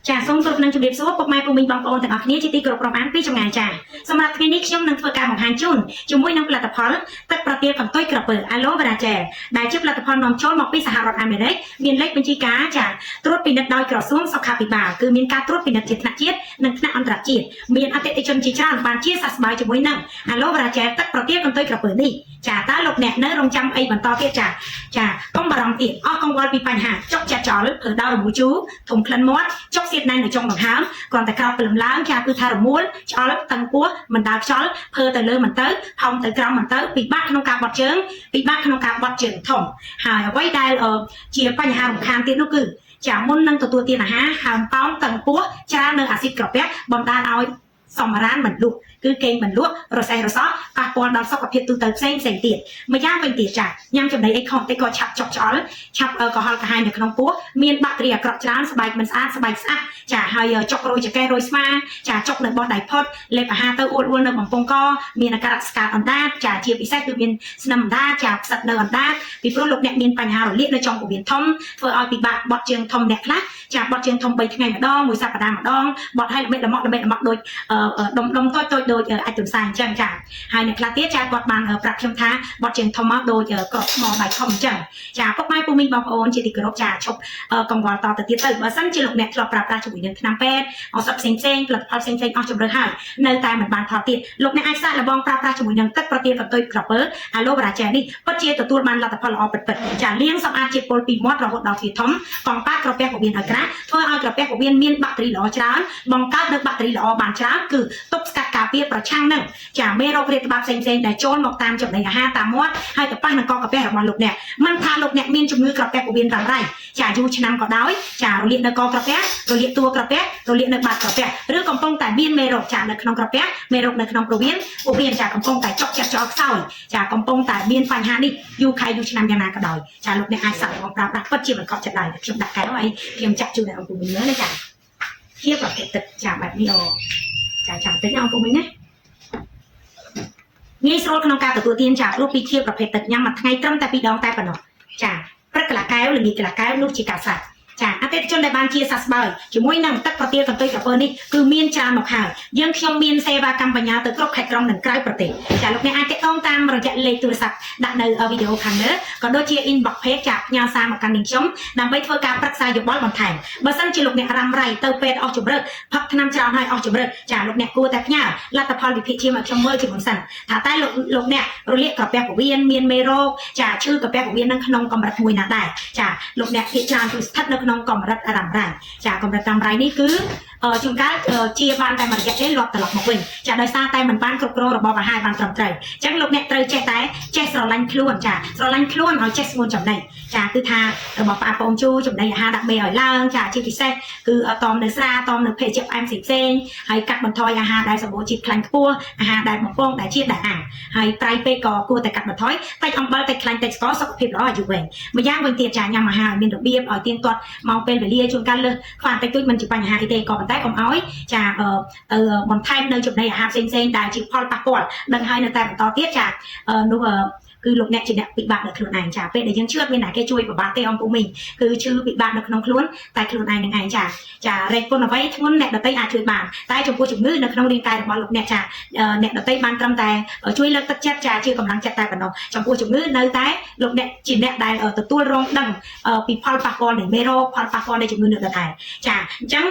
ចាសូមគោរពនឹងជម្រាបសួរពុកម៉ែពូមីងបងប្អូនទាំងអស់គ្នាជាទីគោរពរាប់អានពីចម្ងាយចាសម្រាប់ថ្ងៃនេះខ្ញុំនឹងធ្វើការបង្ហាញជូនជាមួយនឹងផលិតផលទឹកប្រទាលកន្ទុយក្រពើ Aloe Vera Gel ដែលជាផលិតផលនាំចូលមកពីសហរដ្ឋអាមេរិកមានលេខបញ្ជីការចាត្រួតពិនិត្យដោយក្រសួងសុខាភិបាលគឺមានការត្រួតពិនិត្យជាថ្នាក់ជាតិនិងថ្នាក់អន្តរជាតិមានអតិថិជនជាច្រើនបានជាសះស្បើយជាមួយនឹង Aloe Vera Gel ទឹកប្រទាលកន្ទុយក្រពើនេះចាតើលោកអ្នកនៅរងចាំអីបន្តទៀតចាកុំបារម្ភទៀតអស់កង្វល់ពីបញ្ហាចុកចាក់ចោលធ្វើដល់រមូលជូរធំក្លិនមាត់ចុកសៀតណែននៅចុងដង្ហើមគ្រាន់តែក្រោកព្រលឹមឡើងចាគឺថារមូលឆ្អល់តឹងពោះមិនដើរខ្យល់ភើទៅលើមិនទៅផោមទៅក្រោមមិនទៅពិបាកក្នុងការបត់ជើងពិបាកក្នុងការបត់ជើងធំហើយអ្វីដែលជាបញ្ហារំខានទៀតនោះគឺចាមុននឹងទទួលទានអាហារហើមប៉ោមតឹងពោះច្រើននៅអាស៊ីតក្រពះបណ្ដាលឲ្យសម្រានមិនលក់គឺគេងមិនលក់រសេះរសោះប៉ះពាល់ដល់សុខភាពទូទៅផ្សេងទៀតម្យ៉ាងវិញទៀតចាញ៉ាំចំណីអីខុសតិចក៏ឆាប់ចុកឆ្អល់ឆាប់កុហលកាហាយនៅក្នុងពោះមានបាក់តេរីអាក្រក់ច្រើនស្បែកមិនស្អាតស្បែកស្អាតចាហើយចុករយចកេះរយស្មាចាចុកនៅបោះដៃផុតលេបអាហារទៅអួលនៅបំពង់កមានអាការៈស្កាតអណ្ដាតចាជាពិសេសគឺមានស្នឹមអណ្ដាតចាផ្សិតនៅអណ្ដាតពីព្រោះលោកអ្នកមានបញ្ហារលាកនៅចុងពោះវៀនធំធ្វើឲ្យពិបាកបត់ជើងធំអ្នកខ្លះចាបត់ជើងធំ3ថ្ងៃម្ដងមួយសប្តាហ៍ម្ដងបត់ឲ្យល្មិចល្មក់ដូចដុំតូចដូចអាចទំសាយអញ្ចឹងចាហើយអ្នកខ្លះទៀតចាគាត់បានប្រាប់ខ្ញុំថាបត់ជើងធំមកដូចក្របថ្មដៃធំអញ្ចឹងចាពុកម៉ែពូមីងបងប្អូនជាទីគោរពចាឈប់កង្វល់តទៅទៀតទៅបើសិនជាលោកអ្នកធ្លាប់ប្រើប្រាស់ជាមួយនឹងថ្នាំពេទ្យឱសថផ្សេងផលិតផលផ្សេងអស់ជម្រើសហើយនៅតែមិនបានផលទៀតលោកអ្នកអាចសាកល្បងប្រើប្រាស់ជាមួយនឹងទឹកប្រទាលកន្ទុយក្រពើ Aloe Vera Gel នេះពិតជាទទួលបានលទ្ធផលល្អពិតចាលាងសម្អាតជាតិពុលពីមាត់រហូតដល់ទ្វារធំកង្ប៉ាក្រពះពោះវៀនឲ្យក្រាស់ធ្វើឲ្យក្រពះពោះវៀនមានបាក់តេរីល្អច្រើនបង្កើតនៅបាក់តេរីល្អបានច្រើនគឺទប់ស្កាត់ការពារប្រឆាំងនឹងចាមេរោគរាតត្បាតផ្សេងដែលចូលមកតាមចំណីអាហារតាមមាត់ហើយទៅប៉ះនឹងកក្រពះរបស់លោកអ្នកមិនថាលោកអ្នកមានជំងឺក្រពះពោះវៀនរ៉ាំរ៉ៃចាយូរឆ្នាំក៏ដោយចារលាកនៅកក្រពះរលាកតួក្រពះរលាកនៅបាតក្រពះឬកំពុងតែមានមេរោគចានៅក្នុងក្រពះមេរោគនៅក្នុងពោះវៀនចាកំពុងតែចុកចាក់ចោលខ្សោយចាកំពុងតែមានបញ្ហានេះយូរខែយូរឆ្នាំយ៉ាងណាក៏ដោយចាលោកអ្នកអាចសាកល្បងប្រើប្រាស់ពិតជាមិនខុសចិត្តឡើយខ្ញុំដាក់កែវហើយខ្ញុំចាក់ជូនដល់អង្គុំវិញណាចាជាប្រភេទទឹកចាបែបនេះចាចាំតិចអង្គុំវិញណាងាយស្រួលក្នុងការទទួលទានចាព្រោះពីជាប្រភេទទឹកញ៉ាំមួយថ្ងៃត្រឹមតែ2ដងតែប៉ុណ្ណោះចាព្រឹកកន្លះកែវល្ងាចកន្លះកែវនោះជាការសាច់ចាអតិថិជនដែលបានជាសះស្បើយជាមួយនឹងទឹកប្រទាលកន្ទុយក្រពើនេះគឺមានច្រើនមកហើយយើងខ្ញុំមានសេវាកម្មបញ្ញាទៅគ្រប់ខេត្តក្រុងនិងក្រៅប្រទេសចាលោកអ្នកអាចទាក់ទងតាមរយៈលេខទូរស័ព្ទដាក់នៅវីដេអូខាងលើក៏ដូចជា inbox page ចាផ្ញើសារមកកាន់នាងខ្ញុំដើម្បីធ្វើការប្រឹក្សាយោបល់បន្ថែមបើសិនជាលោកអ្នករ៉ាំរ៉ៃទៅពេទ្យអស់ជម្រឹកផឹកថ្នាំច្រើនហើយអស់ជម្រឹកចាលោកអ្នកគួរតែផ្ញើលទ្ធផលវិភាគជាមកខ្ញុំមើលជាមុនសិនថាតែលោកអ្នករលាកក្រពះពោះវៀនមានមេរោគចាឈឺក្រពះពោះវៀននឹងក្នុងកម្រិតមួយណាដែរចាលោកអ្នកភាគច្រើនគឺស្ថិតនៅក្នុងកម្រិតរ៉ាំរ៉ៃចាកម្រិតរ៉ាំរ៉ៃនេះគឺជួនកាលជាបានតែមួយរយៈទេលាប់ត្រឡប់មកវិញចាដោយសារតែមិនបានគ្រប់គ្រងរបបអាហារបានត្រឹមត្រូវអញ្ចឹងលោកអ្នកត្រូវចេះស្រឡាញ់ខ្លួនចាស្រឡាញ់ខ្លួនឲ្យចេះស្ងួនចំណីចាគឺថារបស់ប៉ាប៉ោងជូចំណីអាហារដាក់មេឲ្យឡើងចាជាពិសេសគឺតមនៅស្រាតមនៅភេសជ្ជៈផ្អែមផ្សេងហើយកាត់បន្ថយអាហារដែលសម្បូរជាតិខ្លាញ់ខ្ពស់អាហារដែលបំពងដែលជាតិដែលអាំងហើយប្រៃពេកក៏គួរតែកាត់បន្ថយតិចអំបិលតិចខ្លាញ់តិចស្ករសុខភាពល្អអាយុវែងម្យ៉ាងវិញទៀតចាញ៉ាំអាហារឲ្យមានរបៀបឲ្យទៀងទាត់មកពេលវេលាជួនកាលលើសខ្វះតិចតួចមិនជាបញ្ហាអីទេក៏ប៉ុន្តែកុំឲ្យចាទៅបន្ថែមនៅចំណីអាហារផ្សេងដែលជាផលប៉ះពាល់នឹងហើយនៅតែបន្តទៀតចានោះគឺលោកអ្នកជាអ្នកពិបាកនៅខ្លួនឯងចាពេលដែលយើងឈឺមានតែគេជួយពិបាកទេអង្គពុំមីងគឺឈឺពិបាកនៅក្នុងខ្លួនតែខ្លួនឯងនឹងឯងចារែកពុនអ្វីធ្ងន់អ្នកដទៃអាចជួយបានតែចំពោះជំងឺនៅក្នុងរាងកាយរបស់លោកអ្នកចាអ្នកដទៃបានត្រឹមតែជួយលើកទឹកចិត្តចាជាកម្លាំងចិត្តតែប៉ុណ្ណោះចំពោះជំងឺនៅតែលោកអ្នកជាអ្នកដែលទទួលរងដឹងពីផលប៉ះពាល់នៃមេរោគផលប៉ះពាល់នៃជំងឺនៅដដែលចាអញ្ចឹង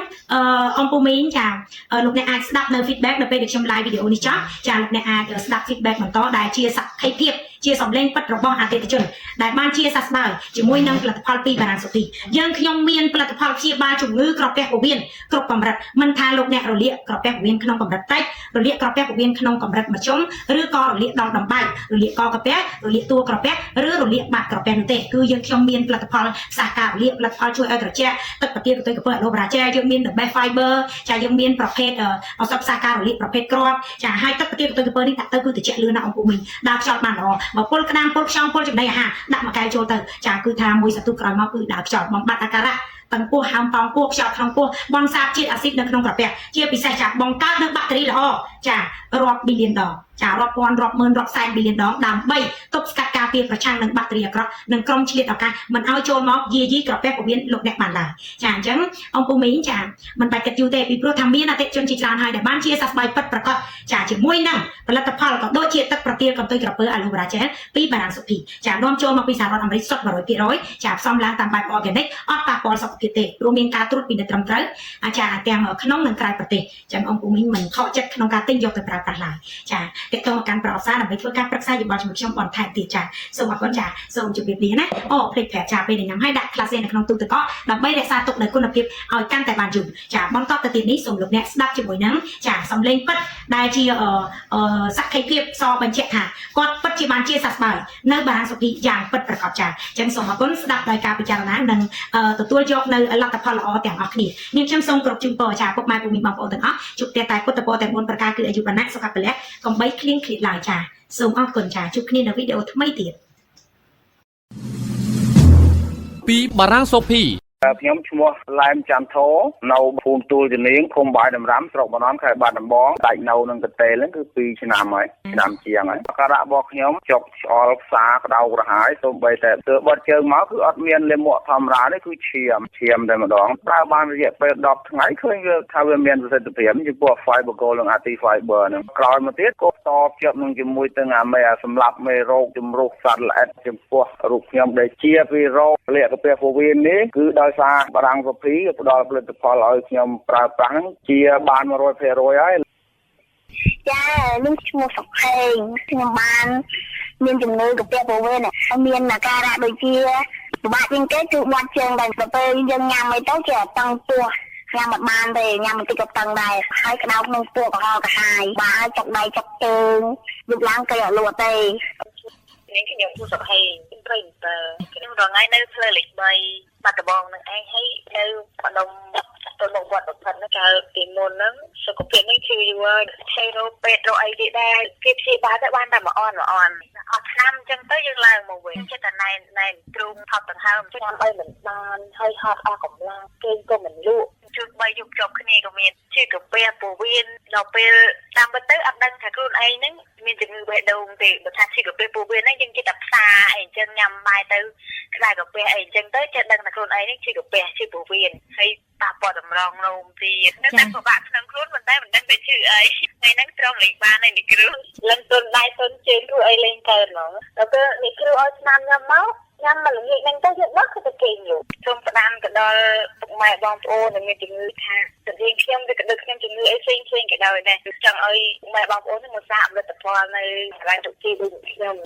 អង្គពុំមីងចាលោកអ្នកអាចស្ដាប់នៅ feedback នៅពេលដែលខ្ញុំ live វីដេអូនេះចប់ចាលោកអ្នកអាចស្ដាប់ feedback បន្តដែលជាសក្ខីភាពជាសម្លេងពិតរបស់អតិថិជនដែលបានជាសះស្បើយជាមួយនឹងផលិតផលពីបារាំងសុទីយើងខ្ញុំមានផលិតផលព្យាបាលជំងឺក្រពះពោះវៀនគ្រប់កម្រិតមិនថាលោកអ្នករលាកក្រពះពោះវៀនក្នុងកម្រិតតិចរលាកក្រពះពោះវៀនក្នុងកម្រិតមធ្យមឬក៏រលាកដល់ដំបែករលាកកក្រពះរលាកតួក្រពះឬរលាកបាតក្រពះនោះទេគឺយើងខ្ញុំមានផលិតផលសាសការរលាកផលិតផលជួយឲ្យត្រជាក់ទឹកប្រទាលកន្ទុយក្រពើ Aloe Vera Gel យើងមាន the best fiber ចាយើងមានប្រភេទឱសថសាសការរលាកប្រភេទគ្រាប់ចាហើយទឹកប្រទាលកន្ទុយក្រពើនេះដាក់ទៅគឺត្រជាក់លឿនណាស់អង្គពុំមីងដើរខ្យល់បានល្អបើពុលក្តាមពុលខ្យល់ពុលចំណីអាហារដាក់មកកែវចូលទៅចាគឺថាមួយសន្ទុះក្រោយមកគឺដើរខ្យល់បំបត្តិអាការៈតឹងពោះហើមប៉ោងពោះខ្យល់ក្នុងពោះបនសាបជាតិអាស៊ីតនៅក្នុងក្រពះជាពិសេសចាបង្កើតនៅបាក់តេរីល្អចារាប់ប៊ីលៀនដង ចារាប់ពាន់រាប់ម៉ឺនរាប់សែនប៊ីលៀនដងដើម្បីទប់ស្កាត់ការពារប្រឆាំងនឹងបាក់តេរីអាក្រក់និងក្រុមឆ្លៀតឱកាសមិនឲ្យចូលមកយាយីក្រពះពោះវៀនលោកអ្នកបានឡើយចាអញ្ចឹងអង្គពូមីងចាមិនបាច់គិតយូរទេពីព្រោះថាមានអតិថិជនជាច្រើនហើយដែលបានជាសះស្បើយពិតប្រាកដចាជាមួយនឹងផលិតផលក៏ដូចជាទឹកប្រទាលកន្ទុយក្រពើ Aloe Vera Gel ពីបារាំងសុភីចានាំចូលមកពីសហរដ្ឋអាមេរិកសុទ្ធ 100% ចាផ្សំឡើងតាមបែប organic អត់ប៉ះពាល់សុខភាពទេព្រោះមានការត្រួតពិនិត្យត្រឹមត្រូវចាទាំងក្នុងនិងក្រៅប្រទេសចឹងអង្គពូមីងមិនខកចិត្តក្នុងការទិញយកទៅប្រើប្រាស់ឡើយចាទាក់ទងកាន់ប្រអប់សារដើម្បីធ្វើការប្រឹក្សាយោបល់ជាមួយខ្ញុំបន្ថែមទៀតចាសូមអរគុណចាសូមជម្រាបលាណាអូភ្លេចប្រាប់ចាពេលដែលញ៉ាំឲ្យដាក់ class នៅក្នុងទូទឹកកកដើម្បីរក្សាទុកនូវគុណភាពឲ្យកាន់តែបានយូរចាបន្តទៅទៀតនេះសូមលោកអ្នកស្ដាប់ជាមួយនឹងចាសំឡេងពិតដែលជាសក្ខីភាពសបញ្ជាក់ថាគាត់ពិតជាបានជាសះស្បើយនៅបារាំងសុភីយ៉ាងពិតប្រាកដចាចឹងសូមអរគុណស្ដាប់ដោយការពិចារណានិងទទួលយកនៅលទ្ធផលល្អទាំងអស់គ្នានាងខ្ញុំសូមគោរពជូនពរចាពុកម៉ែពុកមីងបងប្អូនទាំងអស់ជួបតែពុទ្ធពរតែ4ប្រការគឺអាយុវណ្ណៈសុខៈពលៈកុំបីឃ្លៀងឃ្លាតឡើយចាសូមអរគុណចាជួបគ្នានៅវីដេអូថ្មីទៀតពីបារាំងសុភីខ្ញុំឈ្មោះឡែមចាំធោនៅភូមិទូលជំនាញឃុំបាយដំរាំស្រុកបាណន់ខេត្តបាត់ដំបងដាច់នៅនឹងកតេលហ្នឹងគឺ2ឆ្នាំហើយឆ្នាំជាងហើយការៈរបស់ខ្ញុំចុកឆ្អល់ផ្សាក្តៅក្រហាយសូម្បីតែទើបបត់ជើងមកគឺអត់មានលាមកធម្មតាទេគឺឈាមតែម្ដងប្រើបានរយៈពេល10ថ្ងៃឃើញវាថាវាមានប្រសិទ្ធភាពចំពោះ Fiber Gold និង Anti Fiber ហ្នឹងក្រោយមកទៀតក៏តបជាប់នឹងជាមួយទាំងសម្រាប់មេរោគជំរុះសត្វល្អិតចំពោះរូបខ្ញុំដែលជាពីរោគលាកកាពះពោះវៀននេះគឺដោយសារបារាំងសុភីផ្ដល់ផលិតផលឲ្យខ្ញុំប្រើប្រាស់ជាបាន 100% ហើយចានេះឈ្មោះសុខេងខ្ញុំបានមានជំងឺកាពះពោះវៀនមានអាការៈដូចជាពិបាកជាងគេគឺបាត់ជើងតែពេលយើងញ៉ាំអីទៅជាតឹងពោះញ៉ាំមិនបានទេញ៉ាំបន្តិចក៏តឹងដែរហើយក្តៅក្នុងពោះក៏កាហាយបាទចុកដៃចុកជើងយប់ឡើងគេអត់លក់ទេនេះខ្ញុំគូសុខេងព្រៃតើខ្ញុំរងថ្ងៃនៅផ្លូវលេខ3បាត់ដំបងនឹងឯងហើយនៅម្ដុំទៅមកវត្តប្រផិនកាលពីមុនហ្នឹងសុខភាពនេះគឺយូរហើយរោពេទ្យរោអីទៀតដែរគេព្យាបាលទៅបានតែមួយអន់អស់ឆ្នាំអញ្ចឹងទៅយើងឡើងមកវិញចិត្តតែណែនទ្រូងថប់ដង្ហើមចាំអីមិនបានហើយហត់អស់កម្លាំងគេក៏មិនលក់ជួយបីយប់ជាប់គ្នាក៏មានជាកាពះពោះវៀនដល់ពេលតាមទៅអត់ដឹងថាខ្លួនឯងហ្នឹងមានជំងឺបេះដូងទេបើថាជាកាពះពោះវៀនហ្នឹងយើងចិត្តតែផ្សាអីអញ្ចឹងញ៉ាំបាយទៅក្តៅកាពះអីអញ្ចឹងទៅចេះដឹងថាខ្លួនឯងហ្នឹងជាកាពះជាពោះវៀនហើយប៉ះពាល់តម្រងនោមទៀតតែពិបាកក្នុងខ្លួនមិនតែមិនដឹងទៅជឿអីថ្ងៃហ្នឹងត្រង់លេខបានហើយនេះគ្រូលឹងទុនដៃទុនជើងគ្រូអីលេងកើហ្មងដល់ពេលនេះគ្រូឲ្យឆ្នាំញ៉ាំមកញ៉ាំមកល្ងាចហ្នឹងទៅយើងបោះគឺទៅគេងលក់សូមផ្ដាំទៅដល់ពុកម៉ែបងប្អូនដែលមានជំងឺថាទៅរៀងខ្ញុំឬក៏ដូចខ្ញុំជំងឺអីផ្សេងក៏ដោយដែរចង់ឲ្យពុកម៉ែបងប្អូនមកសាកផលិតផលនៅកន្លែងទុកទីដូចខ្ញុំ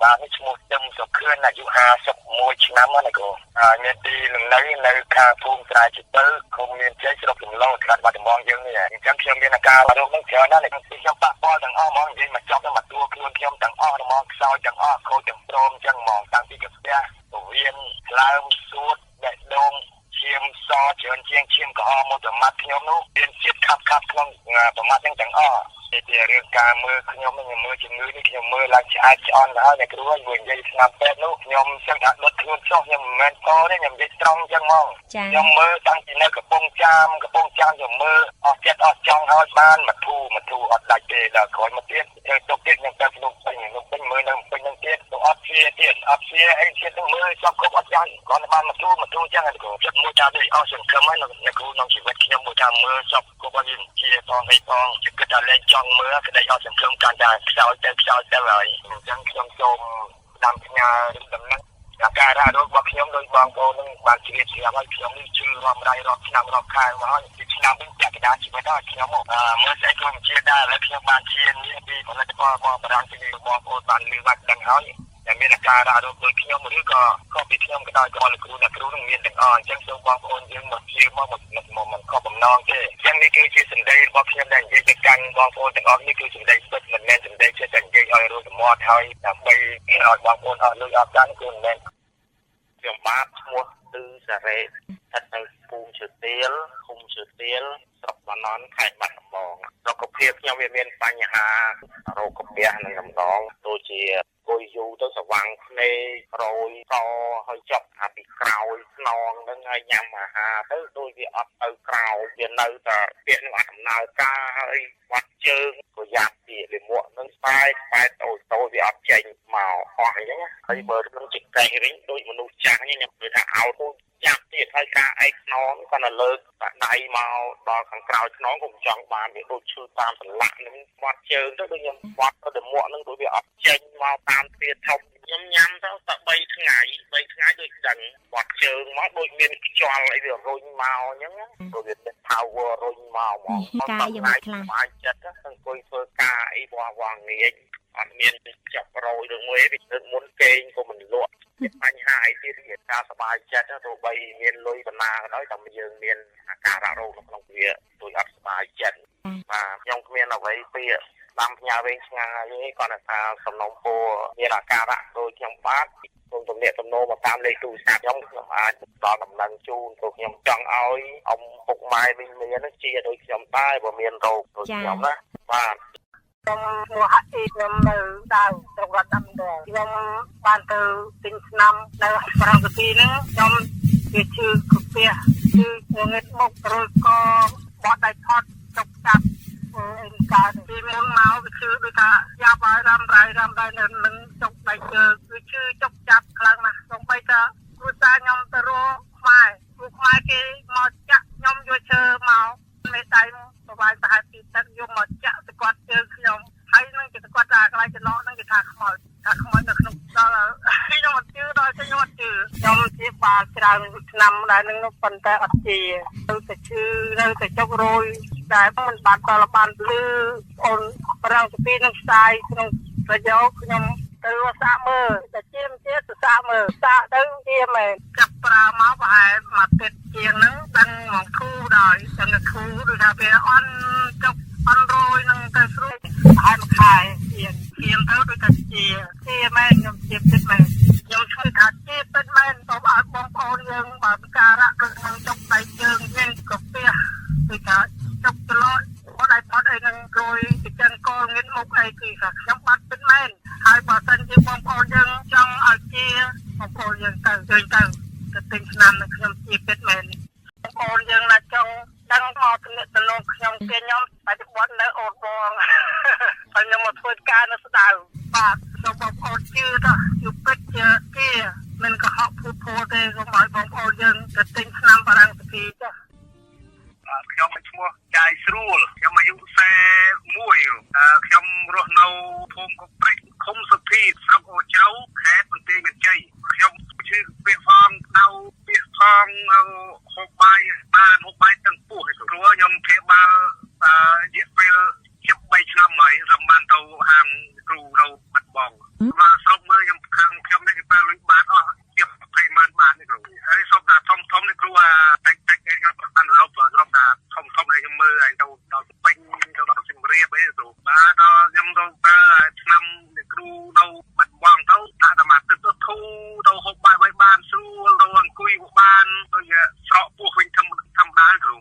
បានឈ្មោះទឹមសុខឿនអាយុ51ឆ្នាំហើយគ្រូហើយមានទីលំនៅខាងភូមិស្រែជិលឃុំមានជ័យស្រុកចំឡងខេត្តបាត់ដំបងយើងនេះអញ្ចឹងខ្ញុំមានអាការរោគនឹងច្រើនណាស់ខ្ញុំប៉ះពាល់ទាំងអស់ហ្មងនិយាយមកចប់ទៅមកតួខ្លួនខ្ញុំទាំងអស់ហ្មងខ្សោយទាំងអស់ខូចទាំងព្រមអញ្ចឹងហ្មងតាំងពីកាពះពោះវៀនថ្លើមសួតបេះដូងឈាមសច្រើនជាងឈាមក្រហមមកប្រមាត់ខ្ញុំនោះមានជាតិខាប់ក្នុងប្រមាត់ទាំងអស់ជារឿងការមើលខ្ញុំមើលជំងឺនេះខ្ញុំមើលឡើងឆ្អែតឆ្អន់ទៅហើយអ្នកគ្រូឲ្យនិយាយស្នាប់ពេទ្យនោះខ្ញុំចឹងថាដុតខ្លួនចុះខ្ញុំមិនមែនតទេខ្ញុំនិយាយត្រង់ចឹងហ្មងខ្ញុំមើលតាំងពីនៅកំពង់ចាមខ្ញុំមើលអស់ចិត្តអស់ចង់ហើយបានមកធូអត់ដាច់ទេដល់ក្រោយមកទៀតធ្វើទុកទៀតខ្ញុំទៅភ្នំពេញមើលនៅភ្នំពេញនឹងទៀតទៅអត់ព្យាអីទៀតទៅមើលសពគ្រប់អត់ចាញ់គ្រាន់តែបានមកធូចឹងហើយគ្រូចិត្តមួយថាដូចអស់សង្ឃឹមហើយអ្នកគ្រូក្នុងជីវិតខ្ញុំមួយថាមើលសពគ្រប់អត់មានជាផងអីផងគិតថាលែងចង់មើលក្តីអស់សង្ឃឹមកាន់តែខ្សោយទៅហើយអញ្ចឹងខ្ញុំសូមតាមផ្ញើដំណឹងអាការៈរបស់ខ្ញុំដោយបងប្អូននឹងបានជ្រាបស្រាប់ហើយខ្ញុំនេះជឿរាប់រយរាប់ឆ្នាំរាប់ខែមកហើយពីឆ្នាំនេះពាក់កណ្ដាលជីវិតហើយខ្ញុំមើលស្អីក៏មិនជឿដែរឥឡូវខ្ញុំបានជឿនេះពីផលិតផលរបស់បារាំងពីបងប្អូនបានលឺបាត់ដឹងហើយតែមានអាការៈដូចខ្ញុំឬក៏ខុសពីខ្ញុំក៏ដោយក៏លោកគ្រូអ្នកគ្រូនឹងមានទាំងអស់អញ្ចឹងសូមបងប្អូនយើងមកជឿមកមិនខុសបំណងទេអញ្ចឹងនេះគឺជាសម្ដីរបស់ខ្ញុំដែលនិយាយទៅកាន់បងប្អូនទាំងអស់នេះគឺសម្ដីពិតមិនមែនសម្ដីចេះតែនិយាយឲ្យរួចមាត់ហើយដើម្បីឲ្យបងប្អូនអស់លុយអត់កាន់គឺមិនមែនខ្ញុំបាទឈ្មោះគឺសារ៉េស្ថិតនៅភូមិឈើទាលឃុំឈើទាលស្រុកបាណន់ខេត្តបាត់ដំបងសុខភាពខ្ញុំវាមានបញ្ហារោគកាពះនិងដំណងដូចជា អង្គុយយូរទៅស្វាំងភ្នែករយកហើយចាប់អាពីក្រោយខ្នងហ្នឹងហើយញ៉ាំអាហារទៅដូចវាអត់ទៅក្រោយវានៅតែពាក្យនឹងអត់ដំណើរការហើយបាត់ជើងក៏យ៉ាប់ពីលិមួកហ្នឹងស្បែកតូចវាអត់ចេញមកអស់អីចឹងហើយបើនឹងចិត្តកែវិញដូចមនុស្សចាស់នេះខ្ញុំនិយាយថាអោទៅចាប់ទៀតហើយការឯកខ្នងគាត់ទៅលើកដៃមកដល់ខាងក្រោយខ្នងក៏មិនចង់បានវាដូចឈឺតាមសន្លាក់នឹងបាត់ជើងទៅដូចខ្ញុំបាត់ទៅលិមួកហ្នឹងដូចវាអត់ចេញមកតាមទ្វារធំខ្ញុំញ៉ាំទៅតែ3ថ្ងៃដូចដឹងបាត់ជើងមកដូចមានខ្យល់អីវារុញមកអញ្ចឹងដូចវាមាន power រុញមកហ្មងកាយយ៉ាងម៉េចខ្លះបាយចិត្តអង្គុយធ្វើការអីវងងាយអត់មានចាប់រយរឿងមួយវាទៅមុនគេងក៏មិនលក់បញ្ហាអីទៀតវាការសบายចិត្តទៅបីមានលុយបណ្ណាក៏ដោយតែយើងមានអាការៈរោគនៅក្នុងវាដូចអត់សบายចិត្តបាទខ្ញុំគ្មានអ្វីពីតាមផ្ញើវែងឆ្ងាយទេគាត់ថាសំណុំពរមានអាការៈដូចខ្ញុំបាទខ្ញុំទំនាក់ទំនងមកតាមលេខទូរស័ព្ទខ្ញុំអាចដល់ដំណឹងជូនព្រោះខ្ញុំចង់ឲ្យអ៊ំពុកម៉ែវិញមានជាដូចខ្ញុំដែរបើមានរោគដូចខ្ញុំណាបាទខ្ញុំហាក់ខ្ញុំនៅដើមจังหวัดដំបងខ្ញុំបានទៅទិញថ្នាំនៅប្រងទីហ្នឹងខ្ញុំវាឈឺកាពះឈឺងឹតមុខរួចក៏បត់ដៃថត់ចុកចាប់ការពីមុនមកវាឈឺដូចថាយ៉ាប់ហើយរ៉ាំរ៉ៃនៅនឹងចុកដៃជើងវាឈឺចុកចាប់ខ្លាំងណាស់សូម្បីតែគ្រូសាខ្ញុំទៅរកខ្មែរគ្រូខ្មែរគេមកចាក់ខ្ញុំយកឈើមកមេដៃប្រហែលប្រហែលពីទឹកយកមកចាក់ទៅគាត់ជើងខ្ញុំហើយនឹងគេគាត់ថាកន្លែងចន្លោះហ្នឹងគេថាខ្មោចនៅក្នុងដល់ខ្ញុំអត់ជឿដល់ខ្ញុំអត់ជឿខ្ញុំជាបាច្រើនឆ្នាំដែរនឹងប៉ុន្តែអត់ជាទៅតែឈឺនៅតែចុករយតែមិនបានដល់បានលឺអូនប្រាំងពីនឹងស្ដាយក្នុងប្រយោគខ្ញុំទៅសាកមើលតែជាទៅសាកមើលសាកទៅជាមែនចាប់ប្រើមកប្រហែលមួយទឹកជាងហ្នឹងដឹងមកធូរដល់ដឹងធូរដូចថាវាអន់ចុកអន់រយនឹងទៅស្រួលហើយមកខែជាទៅដូចថាជាមែនខ្ញុំជាពិតមែនខ្ញុំឈឺថាជាពិតមែនទៅឲ្យបងប្អូនយើងបើពិការៈដូចនឹងចុកដៃជើងមានកាពះដូចថាចុកច្រឡោអត់ឲ្យផុតអីនឹងរយទៅចឹងកលងឹតមុខអីគឺថាខ្ញុំបាត់ពិតមែនហើយបើសិនជាបងប្អូនយើងចង់ឲ្យជាបងប្អូនយើងទៅទិញឆ្នាំនឹងខ្ញុំជាពិតមែនបងប្អូនយើងណាចង់ដឹងមកទំនាក់ទំនងខ្ញុំគេខ្ញុំបច្ចុប្បន្ននៅអូនបងហើយខ្ញុំមកធ្វើការនៅស្ដៅបាទសូមបងប្អូនជឿទៅជឿពិតជាមិនកុហកភូតទេសូមឲ្យបងប្អូនយើងទៅទិញឆ្នាំបារាំងសភាចាខ្ញុំឈ្មោះចាយស្រួលខ្ញុំអាយុ41ខ្ញុំរស់នៅភូមិកុកព្រិចឃុំសុភីស្រុកអូចៅខេត្តបន្ទាយមានជ័យខ្ញុំឈឺពាក្យផងដៅពាក្យផងហូបបាយទាំងពោះព្រោះខ្ញុំព្យាបាលរយៈពេលជា3ឆ្នាំហើយរំបានទៅហាងគ្រូនៅបាត់បងបាទស្រុកមើលខ្ញុំនេះគេប្រើលុយបានអស់ជា 20,000 បាតនេះគ្រូហើយសុំថាធំនេះគ្រូតែខ្ញុំបានរកថាធំនេះខ្ញុំមើលឲ្យទៅដល់ពេញទៅដល់សិមរៀបអីគ្រូបាទដល់ខ្ញុំទៅប្រើឆ្នាំនេះគ្រូនៅបាត់បងទៅដាក់តែមកទឹកទៅធូរទៅហូបបាយបានស្រួលទៅអង្គុយបានដូចស្រកពោះវិញធម្មតាគ្រូ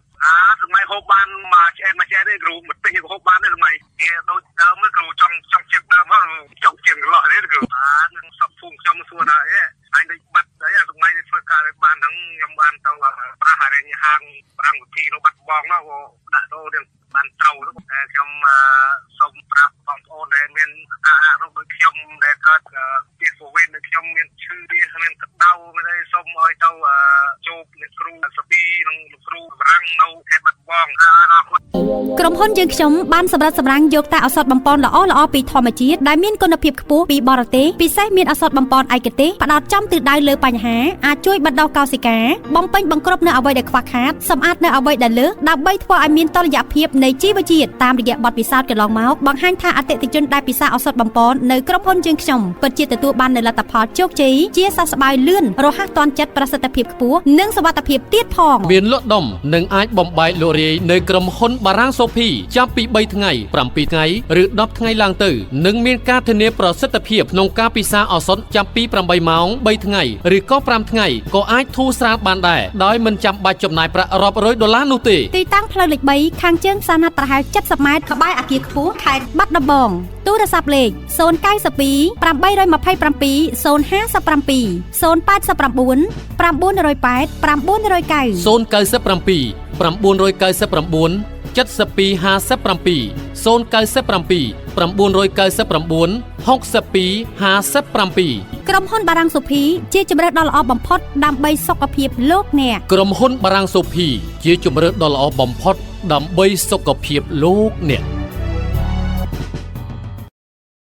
សម័យហូបបានមកឆ្អែតទេគ្រូមិនពេញហូបបានទេសម័យគេដូចដើមគ្រូចង់ជិះដើមមកចង់ជិះកន្លោះទេគ្រូនឹងសពភូមិខ្ញុំសួរថាអញដូចបាត់ហើយសម័យនេះធ្វើការបានហ្នឹងខ្ញុំបានទៅប្រាស់ហើយហាងប្រាំងវិធីនៅបាត់បងមកដាក់ដូរទាំងបានត្រូវខ្ញុំសូមប្រាប់បងប្អូនដែលមានអាហារដូចខ្ញុំដែលកើតពីកូវីដដូចខ្ញុំមានឈឺមានក្តៅមានអីសូមឲ្យទៅជួបអ្នកគ្រូសាពីនិងលោកគ្រូបារាំងនៅខេត្តបាត់បងក្រុមហ៊ុនយើងខ្ញុំបានសម្រាប់សម្រាំងយកតែឱសថបំពន់ល្អពីធម្មជាតិដែលមានគុណភាពខ្ពស់ពីបរទេសពិសេសមានឱសថបំពន់ឯកទេសផ្ដោតចំទិសដៅលើបញ្ហាអាចជួយបិទដោះកោសិកាបំពេញបង្គ្រប់នៅអ្វីដែលខ្វះខាតសម្អាតនៅអ្វីដែលលើសដើម្បីធ្វើឲ្យមានតុល្យភាពនៃជីវជាតិតាមរយៈបទពិសោធន៍កន្លងមកបង្ហាញថាអតិថិជនដែលពិសាឱសថបំពន់នៅក្រុមហ៊ុនយើងខ្ញុំពិតជាទទួលបាននូវលទ្ធផលជោគជ័យជាសះស្បើយលឿនរហ័សទាន់ចិត្តប្រសិទ្ធភាពខ្ពស់និងសុវត្ថិភាពទៀតផងមានលក់ដុំនិងអាចបំបែកលក់រាយនៅក្រុមហ៊ុនបារាំងសូភីចាប់ពី3ថ្ងៃ7ថ្ងៃឬ10ថ្ងៃឡើងទៅនិងមានការធានាប្រសិទ្ធភាពក្នុងការពិសាឱសថចាប់ពី8ម៉ោង3ថ្ងៃឬក៏5ថ្ងៃក៏អាចធូរស្រាលបានដែរដោយមិនចាំបាច់ចំណាយប្រាក់រាប់រយ$នោះទេទីតាំងផ្លូវលេខ3ខាងជើងផ្សារណាត់ប្រហែល70ម៉ែត្រក្បែរអគារខ្ពស់ខេត្តបាត់ដំប បងទូរស័ព្ទលេខ092 827 ក្រុមហ៊ុនបារាំងសូភីជាជម្រើសដ៏ល្អបំផុតដើម្បីសុខភាពលោកអ្នក ក្រុមហ៊ុនបារាំងសូភីជាជម្រើសដ៏ល្អបំផុតដើម្បីសុខភាពលោកអ្នក